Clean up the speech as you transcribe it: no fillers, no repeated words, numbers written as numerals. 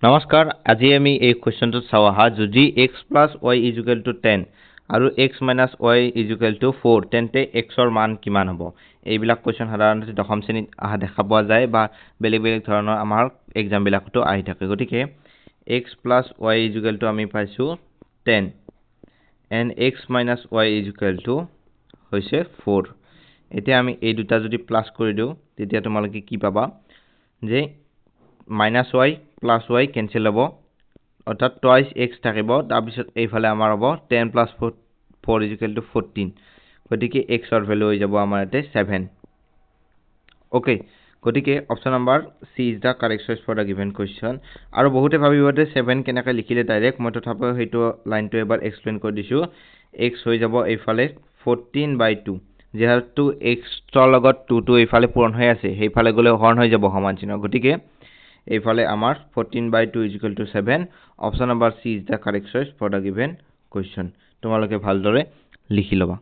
নমস্কাৰ আজি আমি এই কোৱেশ্চনটো চাও আহা যদি x + y = 10 আৰু x - y = 4 তেন্তে x ৰ মান কিমান হ'ব এইবিলাক কোৱেশ্চন সাধাৰণতে দশম শ্ৰেণীত আহা দেখা পোৱা যায় বা বেলেগ ধৰণৰ আমাৰ এক্সাম বিলাকতো আহি থাকে গতিকে x + y = আমি পাইছো 10 and x - y = হৈছে 4 এতিয়া আমি এই দুটা যদি প্লাস কৰি দিও তেতিয়া তোমালোকে কি পাবা যে -y plus y cancel হব অর্থাৎ twice x থাকিব তাৰ পিছত এইফালে আমাৰ হ'ব 10 plus 4 = 14 গতিকে x ৰ ভ্যালু হৈ যাব আমাৰ এতে 7 ওকে গতিকে option number C is the correct choice for the given question আৰু বহুতে ভাবিব যে 7 কেনেকৈ লিখিলে ডাইৰেক্ট মই তথাপিও হেতু লাইনটো এবাৰ এক্সপ্লেইন কৰি দিছো x হৈ যাব এইফালে 14/2 যেহেতু x ৰ লগত 2 টো এইফালে পূৰণ হৈ আছে সেইফালে গলে হৰণ হৈ যাব সমান চিহ্ন গতিকে এইফালে আমাৰ 14/2 = 7 option number C is the correct choice for the given question তোমালোকে ভালদৰে লিখি লবা